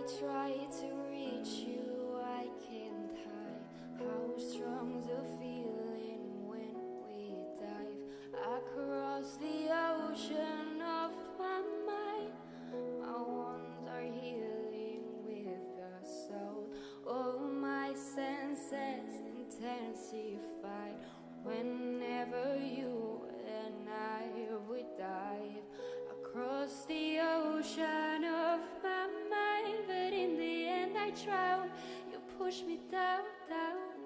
try to reach you, I can't hide how strong's the feeling when we dive across the ocean of my mind. My wounds are healing with the soul. All my senses intensified whenever you and I would dive across the ocean of my mind. But in the end I drown. You push me down, down.